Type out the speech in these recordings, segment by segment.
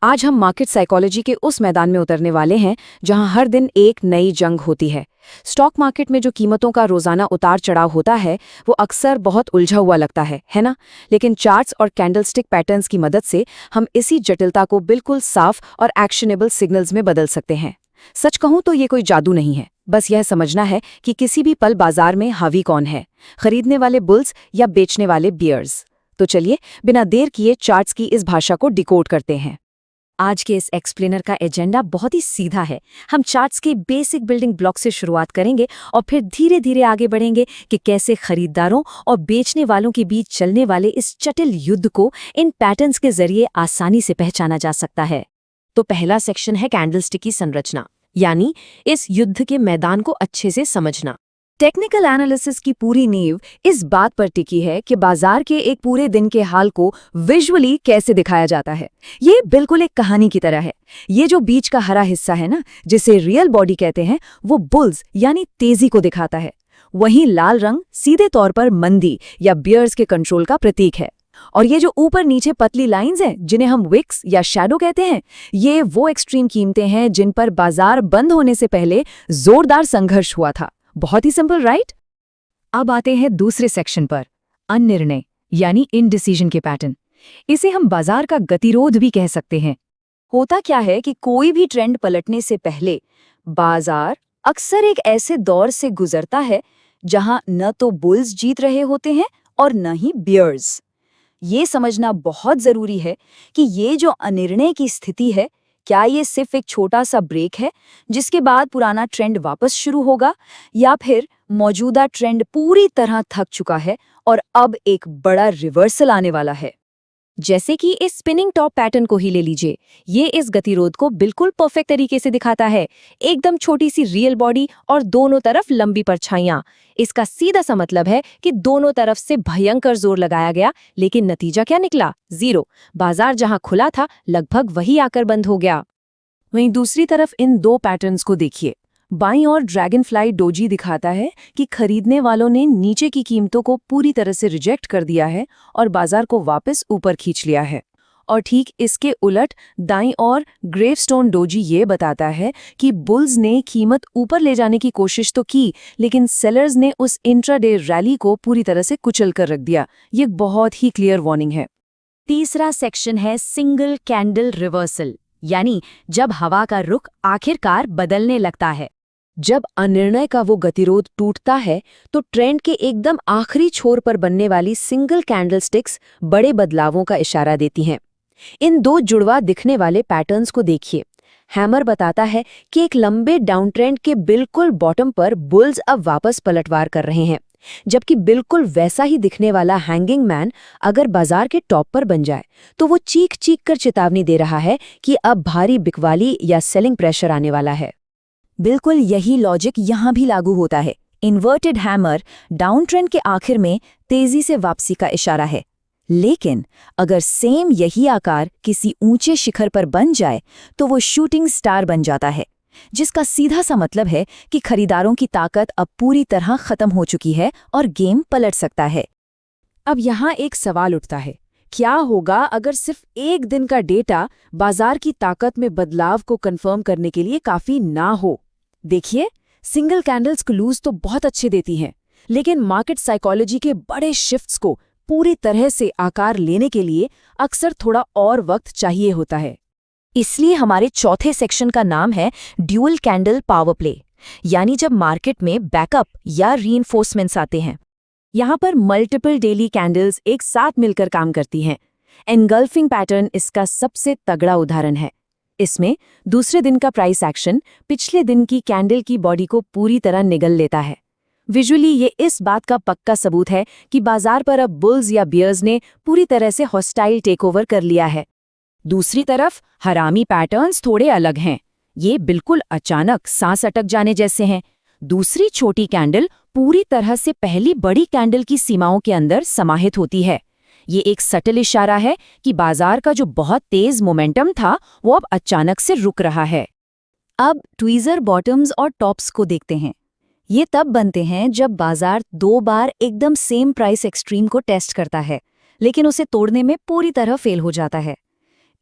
आज हम market psychology के उस मैदान में उतरने वाले हैं जहां हर दिन एक नई जंग होती है। स्टॉक मार्केट में जो कीमतों का रोजाना उतार चढ़ाव होता है वो अक्सर बहुत उलझा हुआ लगता है ना? लेकिन चार्ट्स और कैंडलस्टिक पैटर्न्स की मदद से हम इसी जटिलता को बिल्कुल साफ और एक्शनेबल सिग्नल्स में बदल सकते हैं। सच कहूं तो ये कोई जादू नहीं है, बस यह समझना है कि किसी भी पल बाजार में हावी कौन है, खरीदने वाले बुल्स या बेचने वाले बियर्स। तो चलिए बिना देर किए चार्ट्स की इस भाषा को डिकोड करते हैं। आज के इस एक्सप्लेनर का एजेंडा बहुत ही सीधा है। हम चार्ट्स के बेसिक बिल्डिंग ब्लॉक से शुरुआत करेंगे और फिर धीरे धीरे आगे बढ़ेंगे कि कैसे खरीदारों और बेचने वालों के बीच चलने वाले इस जटिल युद्ध को इन पैटर्न्स के जरिए आसानी से पहचाना जा सकता है। तो पहला सेक्शन है कैंडलस्टिक की संरचना, यानी इस युद्ध के मैदान को अच्छे से समझना। टेक्निकल एनालिसिस की पूरी नींव इस बात पर टिकी है कि बाजार के एक पूरे दिन के हाल को विजुअली कैसे दिखाया जाता है। ये बिल्कुल एक कहानी की तरह है। ये जो बीच का हरा हिस्सा है ना, जिसे रियल बॉडी कहते हैं, वो बुल्स यानी तेजी को दिखाता है। वहीं लाल रंग सीधे तौर पर मंदी या बियर्स के कंट्रोल का प्रतीक है। और ये जो ऊपर नीचे पतली लाइंस हैं, जिन्हें हम विक्स या शैडो कहते हैं, ये वो एक्सट्रीम कीमतें हैं जिन पर बाजार बंद होने से पहले जोरदार संघर्ष हुआ था। बहुत ही सिंपल, राइट? अब आते हैं दूसरे सेक्शन पर, अनिर्णय यानी इनडिसीजन के पैटर्न। इसे हम बाजार का गतिरोध भी कह सकते हैं। होता क्या है कि कोई भी ट्रेंड पलटने से पहले बाजार अक्सर एक ऐसे दौर से गुजरता है जहां न तो बुल्स जीत रहे होते हैं और न ही बियर्स। ये समझना बहुत जरूरी है कि ये जो अनिर्णय की स्थिति है, क्या ये सिर्फ एक छोटा सा ब्रेक है जिसके बाद पुराना ट्रेंड वापस शुरू होगा, या फिर मौजूदा ट्रेंड पूरी तरह थक चुका है और अब एक बड़ा रिवर्सल आने वाला है। जैसे कि इस स्पिनिंग टॉप पैटर्न को ही ले लीजिए। ये इस गतिरोध को बिल्कुल परफेक्ट तरीके से दिखाता है। एकदम छोटी सी रियल बॉडी और दोनों तरफ लंबी परछाइयां। इसका सीधा सा मतलब है कि दोनों तरफ से भयंकर जोर लगाया गया, लेकिन नतीजा क्या निकला? जीरो। बाजार जहां खुला था लगभग वही आकर बंद हो गया। वहीं दूसरी तरफ इन दो पैटर्न्स को देखिए। बाईं ओर ड्रैगन फ्लाई डोजी दिखाता है कि खरीदने वालों ने नीचे की कीमतों को पूरी तरह से रिजेक्ट कर दिया है और बाजार को वापस ऊपर खींच लिया है। और ठीक इसके उलट दाईं ओर ग्रेवस्टोन डोजी ये बताता है कि बुल्स ने कीमत ऊपर ले जाने की कोशिश तो की, लेकिन सेलर्स ने उस इंट्राडे रैली को पूरी तरह से कुचल कर रख दिया। ये बहुत ही क्लियर वार्निंग है। तीसरा सेक्शन है सिंगल कैंडल रिवर्सल, यानी जब हवा का रुख आखिरकार बदलने लगता है। जब अनिर्णय का वो गतिरोध टूटता है तो ट्रेंड के एकदम आखिरी छोर पर बनने वाली सिंगल कैंडलस्टिक्स बड़े बदलावों का इशारा देती हैं। इन दो जुड़वा दिखने वाले पैटर्न्स को देखिए। हैमर बताता है कि एक लंबे डाउन ट्रेंड के बिल्कुल बॉटम पर बुल्स अब वापस पलटवार कर रहे हैं, जबकि बिल्कुल वैसा ही दिखने वाला हैंगिंग मैन अगर बाजार के टॉप पर बन जाए तो वो चीख चीख कर चेतावनी दे रहा है कि अब भारी बिकवाली या सेलिंग प्रेशर आने वाला है। बिल्कुल यही लॉजिक यहां भी लागू होता है। इन्वर्टेड हैमर डाउन ट्रेंड के आखिर में तेजी से वापसी का इशारा है, लेकिन अगर सेम यही आकार किसी ऊंचे शिखर पर बन जाए तो वो शूटिंग स्टार बन जाता है, जिसका सीधा सा मतलब है कि खरीदारों की ताकत अब पूरी तरह खत्म हो चुकी है और गेम पलट सकता है। अब यहाँ एक सवाल उठता है, क्या होगा अगर सिर्फ एक दिन का डेटा बाजार की ताकत में बदलाव को कंफर्म करने के लिए काफी ना हो? देखिए, सिंगल कैंडल्स क्लूज तो बहुत अच्छे देती हैं, लेकिन मार्केट साइकोलॉजी के बड़े शिफ्ट्स को पूरी तरह से आकार लेने के लिए अक्सर थोड़ा और वक्त चाहिए होता है। इसलिए हमारे चौथे सेक्शन का नाम है ड्यूअल कैंडल पावर प्ले, यानी जब मार्केट में बैकअप या रीइंफोर्समेंट्स आते हैं। यहाँ पर मल्टीपल डेली कैंडल्स एक साथ मिलकर काम करती हैं। एनगल्फिंग पैटर्न इसका सबसे तगड़ा उदाहरण है। इसमें दूसरे दिन का प्राइस एक्शन पिछले दिन की कैंडल की बॉडी को पूरी तरह निगल लेता है। विजुअली ये इस बात का पक्का सबूत है कि बाजार पर अब बुल्स या बियर्स ने पूरी तरह से हॉस्टाइल टेकओवर कर लिया है। दूसरी तरफ हरामी पैटर्न्स थोड़े अलग हैं। ये बिल्कुल अचानक सांस अटक जाने जैसे हैं। दूसरी छोटी कैंडल पूरी तरह से पहली बड़ी कैंडल की सीमाओं के अंदर समाहित होती है। ये एक सटल इशारा है कि बाजार का जो बहुत तेज मोमेंटम था वो अब अचानक से रुक रहा है। अब ट्वीजर बॉटम्स और टॉप्स को देखते हैं। ये तब बनते हैं जब बाजार दो बार एकदम सेम प्राइस एक्सट्रीम को टेस्ट करता है, लेकिन उसे तोड़ने में पूरी तरह फेल हो जाता है।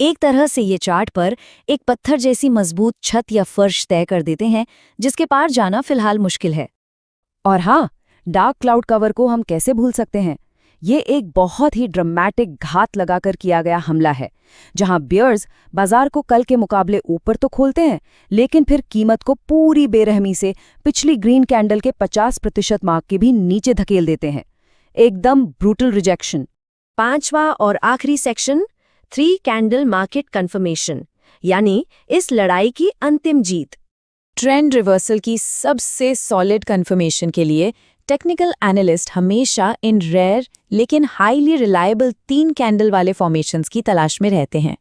एक तरह से ये चार्ट पर एक पत्थर जैसी मजबूत छत या फर्श तय कर देते हैं जिसके पार जाना फिलहाल मुश्किल है। और हाँ, डार्क क्लाउड कवर को हम कैसे भूल सकते हैं। ये एक बहुत ही ड्रामेटिक घात लगाकर किया गया हमला है, जहां बियर्स बाजार को कल के मुकाबले ऊपर तो खोलते हैं, लेकिन फिर कीमत को पूरी बेरहमी से पिछली ग्रीन कैंडल के 50% मार्क के भी नीचे धकेल देते हैं। एकदम ब्रूटल रिजेक्शन। पांचवा और आखिरी सेक्शन, 3 कैंडल मार्केट कन्फर्मेशन, यानी इस लड़ाई की अंतिम जीत। ट्रेंड रिवर्सल की सबसे सॉलिड कंफर्मेशन के लिए टेक्निकल एनालिस्ट हमेशा इन रेयर लेकिन हाईली रिलायबल 3 कैंडल वाले फॉर्मेशंस की तलाश में रहते हैं।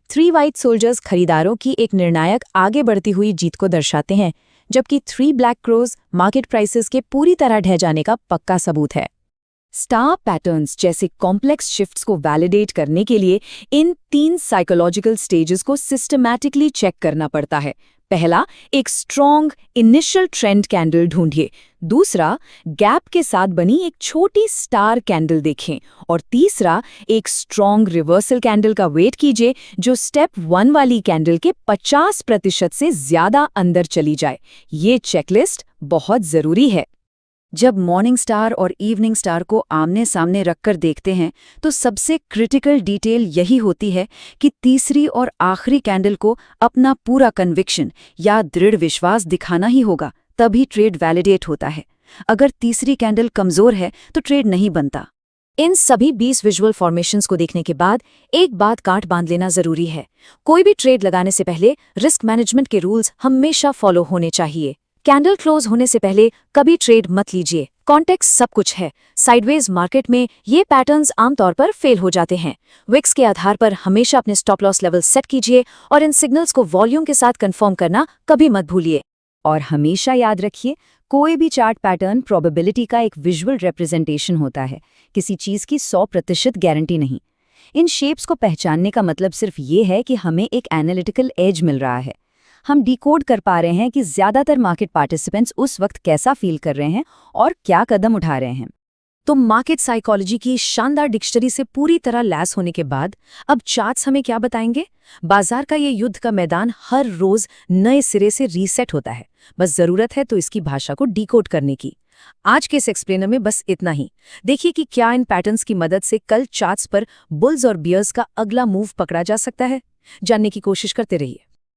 3 वाइट सोल्जर्स खरीदारों की एक निर्णायक आगे बढ़ती हुई जीत को दर्शाते हैं, जबकि 3 ब्लैक क्रोज मार्केट प्राइसेस के पूरी तरह ढह जाने का पक्का सबूत है। स्टार पैटर्न्स जैसे कॉम्प्लेक्स शिफ्ट्स को वैलिडेट करने के लिए इन 3 साइकोलॉजिकल स्टेजेस को सिस्टमैटिकली चेक करना पड़ता है। पहला, एक स्ट्रॉन्ग इनिशियल ट्रेंड कैंडल ढूंढिए। दूसरा, गैप के साथ बनी एक छोटी स्टार कैंडल देखें। और तीसरा, एक स्ट्रॉन्ग रिवर्सल कैंडल का वेट कीजिए जो स्टेप 1 वाली कैंडल के 50% से ज्यादा अंदर चली जाए। ये चेकलिस्ट बहुत जरूरी है। जब मॉर्निंग स्टार और इवनिंग स्टार को आमने सामने रखकर देखते हैं तो सबसे क्रिटिकल डिटेल यही होती है कि तीसरी और आखिरी कैंडल को अपना पूरा कन्विक्शन या दृढ़ विश्वास दिखाना ही होगा, तभी ट्रेड वैलिडेट होता है। अगर तीसरी कैंडल कमजोर है तो ट्रेड नहीं बनता। इन सभी 20 विजुअल फॉर्मेशंस को देखने के बाद एक बात गांठ बांध लेना जरूरी है। कोई भी ट्रेड लगाने से पहले रिस्क मैनेजमेंट के रूल्स हमेशा फॉलो होने चाहिए। कैंडल क्लोज होने से पहले कभी ट्रेड मत लीजिए। कॉन्टेक्स्ट सब कुछ है। साइडवेज मार्केट में ये पैटर्न्स आमतौर पर फेल हो जाते हैं। विक्स के आधार पर हमेशा अपने स्टॉप लॉस लेवल सेट कीजिए और इन सिग्नल्स को वॉल्यूम के साथ कंफर्म करना कभी मत भूलिए। और हमेशा याद रखिए, कोई भी चार्ट पैटर्न प्रोबेबिलिटी का एक विजुअल रिप्रेजेंटेशन होता है, किसी चीज की 100% गारंटी नहीं। इन शेप्स को पहचानने का मतलब सिर्फ ये है कि हमें एक एनालिटिकल एज मिल रहा है। हम डिकोड कर पा रहे हैं कि ज्यादातर मार्केट पार्टिसिपेंट्स उस वक्त कैसा फील कर रहे हैं और क्या कदम उठा रहे हैं। तो मार्केट साइकोलॉजी की शानदार डिक्शनरी से पूरी तरह लैस होने के बाद अब चार्ट्स हमें क्या बताएंगे? बाजार का ये युद्ध का मैदान हर रोज नए सिरे से रीसेट होता है। बस जरूरत है तो इसकी भाषा को डिकोड करने की। आज के इस एक्सप्लेनर में बस इतना ही। देखिए कि क्या इन पैटर्न्स की मदद से कल चार्ट्स पर बुल्स और बियर्स का अगला मूव पकड़ा जा सकता है। जानने की कोशिश करते रहिए।